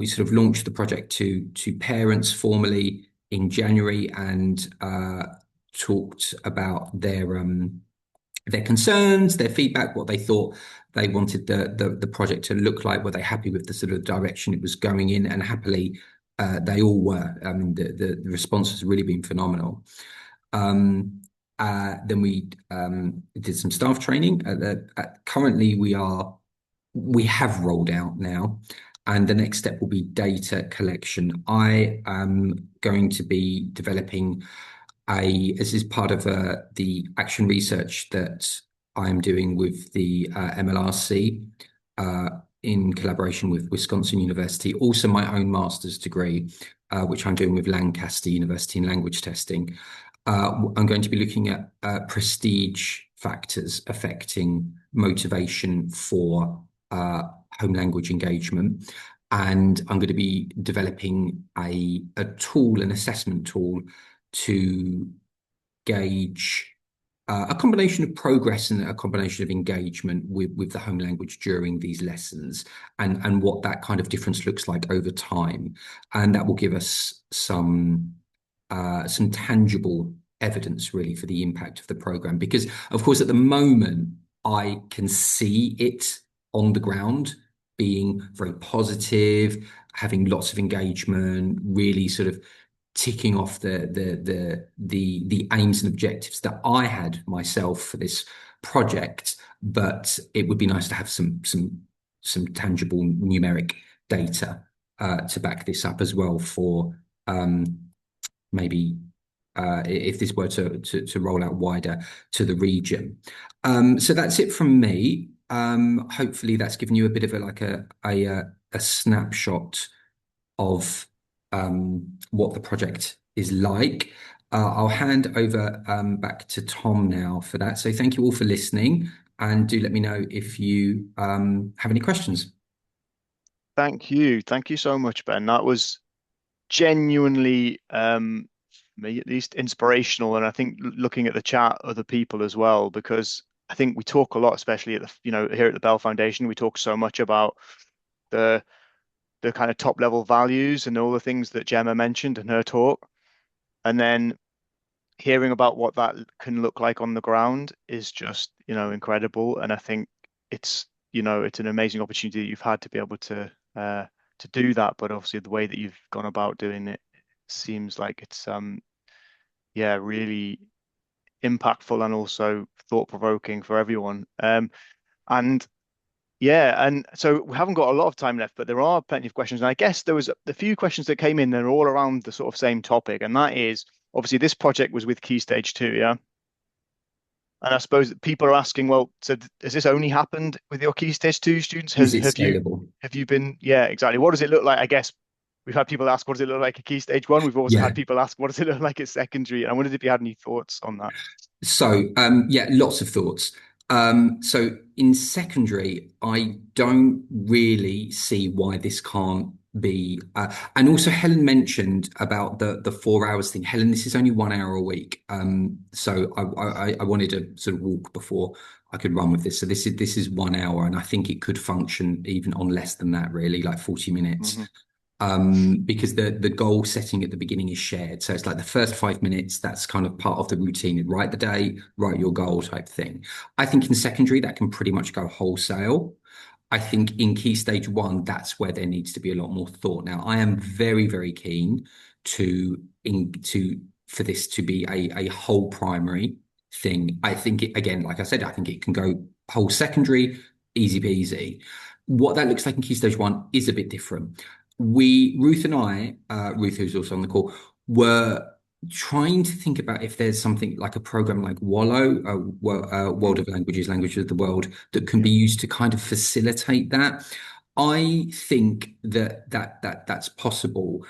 sort of launched the project to parents formally in January and talked about their their concerns, their feedback, what they thought they wanted the project to look like. Were they happy with the sort of direction it was going in? And happily, they all were. I mean, the response has really been phenomenal. Then we did some staff training. Currently, we have rolled out now, and the next step will be data collection. I am going to be developing this is part of the action research that I'm doing with the MLRC in collaboration with Wisconsin University. Also, my own master's degree, which I'm doing with Lancaster University in language testing. I'm going to be looking at prestige factors affecting motivation for home language engagement. And I'm going to be developing a tool, an assessment tool, to gauge a combination of progress and a combination of engagement with the home language during these lessons, and what that kind of difference looks like over time. And that will give us some tangible evidence really for the impact of the program, because of course at the moment I can see it on the ground being very positive, having lots of engagement, really sort of ticking off the aims and objectives that I had myself for this project. But it would be nice to have some tangible numeric data to back this up as well, for maybe if this were to roll out wider to the region. So that's it from me. Hopefully that's given you a bit of a snapshot of what the project is like. I'll hand over back to Tom now for that. So thank you all for listening, and do let me know if you have any questions.
Thank you. Thank you so much, Ben. That was genuinely, me at least, inspirational. And I think looking at the chat, other people as well, because I think we talk a lot, especially at here at the Bell Foundation, we talk so much about the kind of top level values and all the things that Gemma mentioned in her talk. And then hearing about what that can look like on the ground is just, incredible. And I think it's an amazing opportunity that you've had to be able to do that. But obviously the way that you've gone about doing it seems like it's really impactful and also thought-provoking for everyone. And so we haven't got a lot of time left, but there are plenty of questions. And I guess there was a few questions that came in that are all around the sort of same topic, and that is obviously this project was with Key Stage 2, yeah? And I suppose that people are asking, well, so has this only happened with your Key Stage 2 students?
Is it scalable?
Have you been, yeah, exactly. What does it look like? I guess we've had people ask, what does it look like at Key Stage 1? We've also had people ask, what does it look like at secondary? And I wondered if you had any thoughts on that.
So, lots of thoughts. So in secondary, I don't really see why this can't be. And also Helen mentioned about the 4 hours thing. Helen, this is only 1 hour a week. So I wanted to sort of walk before I could run with this. So this is 1 hour, and I think it could function even on less than that, really, like 40 minutes.
Mm-hmm.
Because the goal setting at the beginning is shared. So it's like the first 5 minutes, that's kind of part of the routine. Write the day, write your goal type thing. I think in secondary, that can pretty much go wholesale. I think in Key Stage 1, that's where there needs to be a lot more thought. Now, I am very, very keen for this to be a whole primary thing. I think again, like I said, I think it can go whole secondary, easy peasy. What that looks like in Key Stage 1 is a bit different. Ruth and I, Ruth, who's also on the call, were trying to think about if there's something like a program like Wallo, World of Languages, Languages of the World, that can be used to kind of facilitate that. I think that's possible.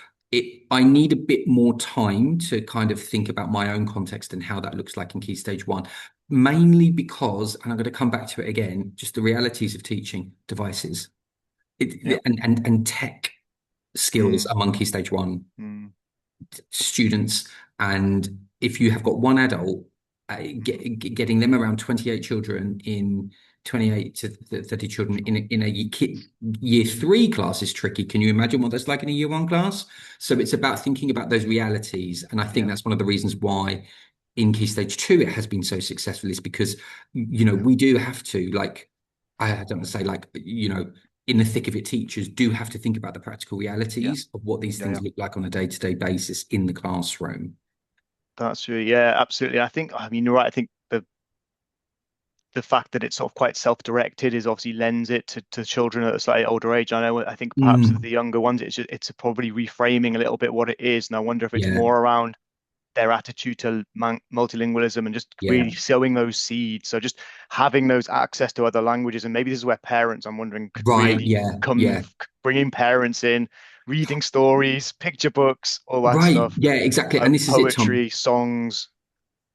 I need a bit more time to kind of think about my own context and how that looks like in Key Stage 1. Mainly because, and I'm going to come back to it again, just the realities of teaching devices and tech skills among Key Stage 1 students. And if you have got one adult, getting them around 28 children in 28 to 30 children in a year 3 class is tricky. Can you imagine what that's like in a year 1 class? So it's about thinking about those realities. And I think that's one of the reasons why in Key Stage 2 it has been so successful is because, you know, we do have to, like, I don't want to say, like, you know, in the thick of it, teachers do have to think about the practical
Yeah.
realities of what these
Yeah.
things
Yeah.
look like on a day-to-day basis in the classroom.
That's true. Yeah, absolutely. I mean, you're right. I think the fact that it's sort of quite self-directed is obviously lends it to children at a slightly older age. I think perhaps with the
Mm,
younger ones, it's probably reframing a little bit what it is. And I wonder if it's
yeah,
more around their attitude to multilingualism and just
yeah,
really sowing those seeds. So just having those access to other languages, and maybe this is where parents, I'm wondering, could
right,
really
yeah,
come,
yeah.
bringing parents in, reading stories, picture books, all that
Right,
stuff,
yeah, exactly. And this is it, Tom.
poetry, songs.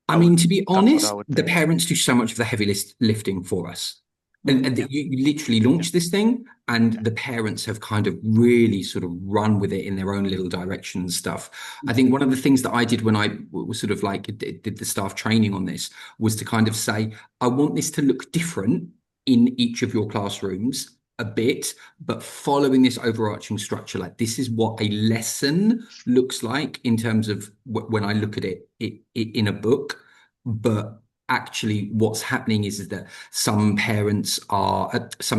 I
I would,
mean, to be
that's what I
honest,
would
the
think.
parents do so much of the heavy lifting for us. And
Yeah,
you literally
yeah,
launch this thing, and
yeah.
the parents have kind of really sort of run with it in their own little direction and stuff. I think one of the things that I did when I was sort of like did the staff training on this was to kind of say, I want this to look different in each of your classrooms a bit, but following this overarching structure. Like, this is what a lesson looks like in terms of when I look at it in a book. But actually what's happening is that some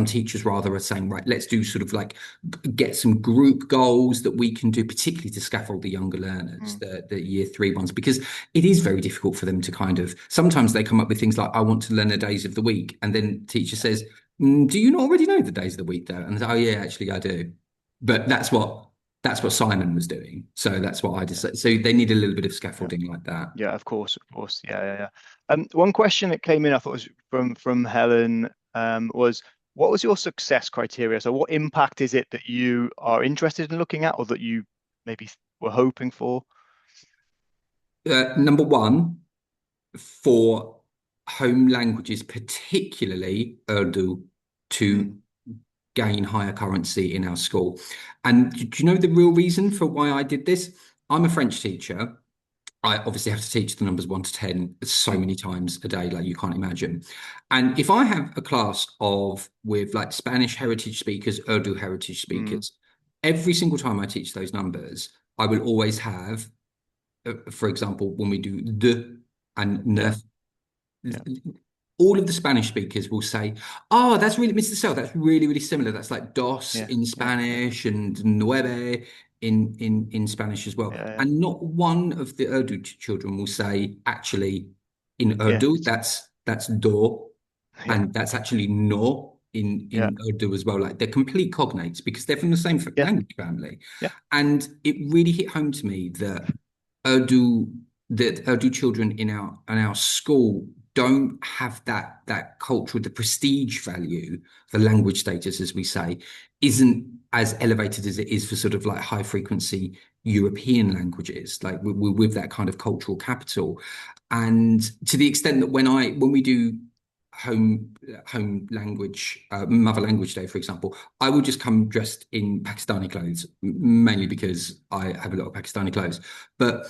teachers rather are saying, right, let's do sort of like get some group goals that we can do, particularly to scaffold the younger learners,
Mm.
the year 3 ones, because it is very difficult for them to kind of, sometimes they come up with things like, I want to learn the days of the week, and then teacher says, do you not already know the days of the week though? And I say, oh yeah, actually I do. But that's what Simon was doing, so that's what I
Yeah,
decided. So they need a little bit of
yeah,
scaffolding like that.
yeah. Of course, of course. Yeah, yeah, yeah. One question that came in, I thought was from Helen, was what was your success criteria? So, what impact is it that you are interested in looking at, or that you maybe were hoping for?
Number one, for home languages, particularly Urdu,
Mm,
to gain higher currency in our school. And do you know the real reason for why I did this? I'm a French teacher. I obviously have to teach the numbers 1 to 10 so
mm,
many times a day, like you can't imagine. And if I have a class with like Spanish heritage speakers, Urdu heritage
mm.
speakers, every single time I teach those numbers, I will always have, for example, when we do the and
Yeah,
ne,
yeah,
all of the Spanish speakers will say, "Oh, that's really, Mr. Sell, that's really, really similar. That's like dos
yeah,
in
yeah, yeah,
Spanish and nueve in Spanish as well."
yeah,
And not one of the Urdu children will say, actually, in
yeah,
Urdu, that's do,
yeah,
and that's actually no
yeah,
in Urdu as well. Like, they're complete cognates because they're from the same
yeah,
language family.
yeah,
And it really hit home to me that Urdu that Urdu children in our school don't have that cultural, the prestige value, the language status, as we say, isn't as elevated as it is for sort of like high frequency European languages, like we're with that kind of cultural capital. And to the extent that when we do home language, mother language day, for example, I will just come dressed in Pakistani clothes, mainly because I have a lot of Pakistani clothes, but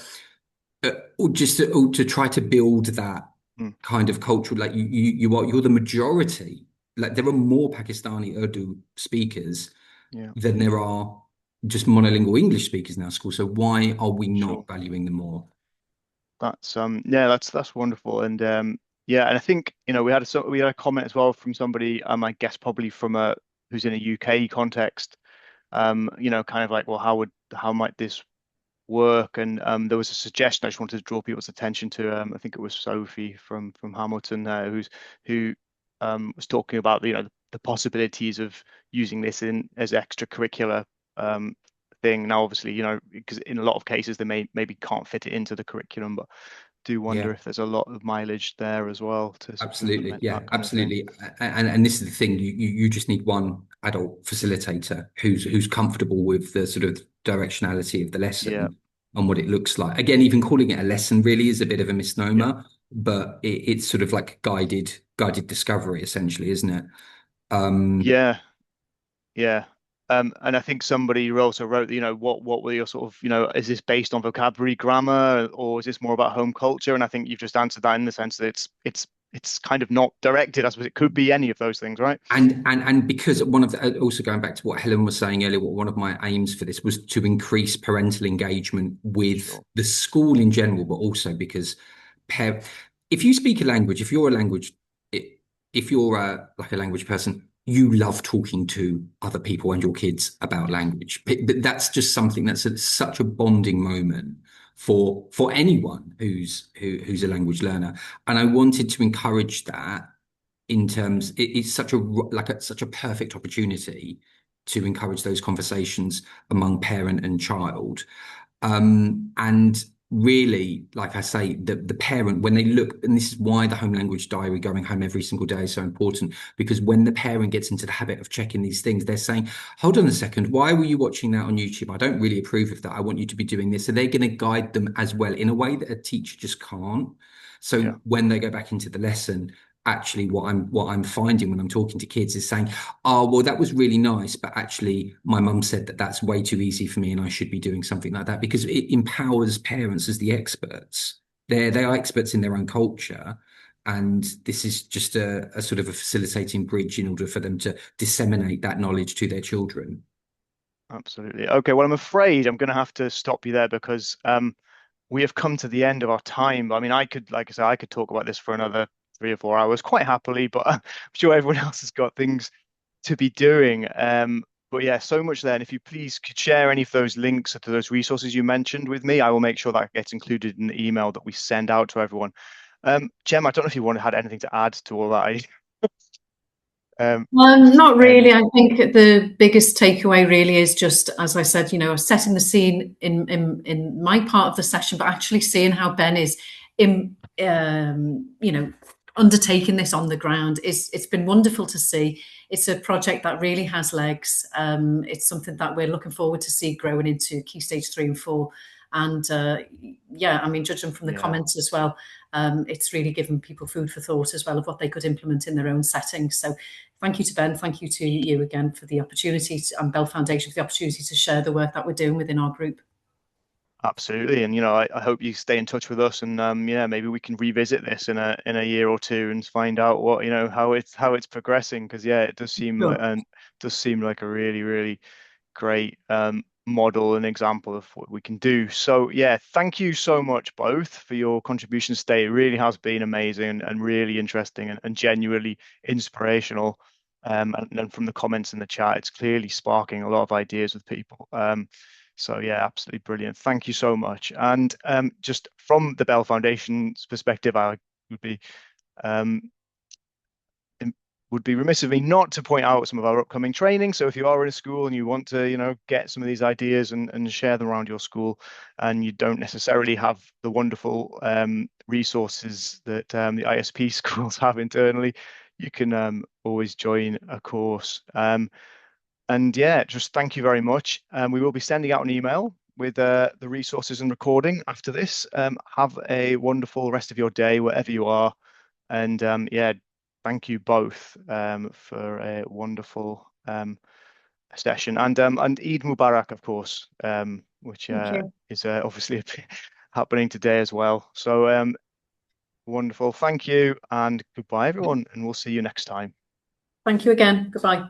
or just to try to build that
mm,
kind of culture, like you're the majority. Like, there are more Pakistani Urdu speakers
yeah.
than there are just monolingual English speakers in our school. So why are we
Sure.
not valuing them more?
That's yeah, that's wonderful. And yeah, and I think we had a comment as well from somebody, I guess probably from a who's in a UK context, kind of like, well, how might this work? And there was a suggestion I just wanted to draw people's attention to. I think it was Sophie from Hamilton, who was talking about the possibilities of using this in as extracurricular um thing. Now, obviously, because in a lot of cases they maybe can't fit it into the curriculum, but do
Yeah.
wonder if there's a lot of mileage there as well to sort of
Absolutely,
implement
yeah,
that kind of thing.
absolutely. And this is the thing, you just need one adult facilitator who's comfortable with the sort of directionality of the
Yeah,
lesson and what it looks like. Again, even calling it a lesson really is a bit of a
yeah,
misnomer, but it's sort of like guided discovery, essentially, isn't it? Um,
yeah, yeah. And I think somebody also wrote, what were your sort of, is this based on vocabulary, grammar, or is this more about home culture? And I think you've just answered that in the sense that it's kind of not directed. I suppose it could be any of those things, right?
and because one of the, also going back to what Helen was saying earlier, one of my aims for this was to increase parental engagement with
Sure.
the school in general, but also because pair. If you speak a language, if you're a language, if you're like a language person, you love talking to other people and your kids about language. But that's just something that's such a bonding moment for anyone who's a language learner. And I wanted to encourage that in terms. It's such a such a perfect opportunity to encourage those conversations among parent and child. And really, like I say, the parent, when they look, and this is why the home language diary going home every single day is so important, because when the parent gets into the habit of checking these things, they're saying, hold on a second, why were you watching that on YouTube? I don't really approve of that. I want you to be doing this. So they're going to guide them as well in a way that a teacher just can't. So
Yeah.
when they go back into the lesson, actually what I'm finding when I'm talking to kids is saying, oh, well, that was really nice, but actually my mum said that that's way too easy for me and I should be doing something like that, because it empowers parents as the experts. They are experts in their own culture. And this is just a sort of a facilitating bridge in order for them to disseminate that knowledge to their children.
Absolutely. Okay, well, I'm afraid I'm going to have to stop you there because we have come to the end of our time. I mean, I could, like I said, I could talk about this for another 3 or 4 hours quite happily, but I'm sure everyone else has got things to be doing. But yeah, so much there. And if you please could share any of those links to those resources you mentioned with me, I will make sure that gets included in the email that we send out to everyone. Jem, I don't know if you had anything to add to all that.
Not
And
really. I think the biggest takeaway really is just, as I said, setting the scene in my part of the session, but actually seeing how Ben is in, undertaking this on the ground. It's been wonderful to see. It's a project that really has legs. It's something that we're looking forward to see growing into Key Stage 3 and 4. And yeah, I mean, judging from the
yeah.
comments as well, it's really given people food for thought as well of what they could implement in their own settings. So thank you to Ben. Thank you to you again for the opportunity, and Bell Foundation for the opportunity to share the work that we're doing within our group.
Absolutely, and I hope you stay in touch with us, and yeah, maybe we can revisit this in a year or two and find out what how it's progressing. Because yeah, it does seem like
Sure.
a really really great model and example of what we can do. So yeah, thank you so much both for your contributions today. It really has been amazing and really interesting and genuinely inspirational. And from the comments in the chat, it's clearly sparking a lot of ideas with people. So yeah, absolutely brilliant. Thank you so much. And just from the Bell Foundation's perspective, I would be um, would be remiss of me not to point out some of our upcoming training. So if you are in a school and you want to, get some of these ideas and share them around your school, and you don't necessarily have the wonderful resources that the ISP schools have internally, you can always join a course. And yeah, just thank you very much. We will be sending out an email with the resources and recording after this. Have a wonderful rest of your day, wherever you are. And yeah, thank you both for a wonderful session. And Eid Mubarak, of course, which
Thank you.
is obviously happening today as well. So wonderful. Thank you and goodbye, everyone. And we'll see you next time.
Thank you again. Goodbye.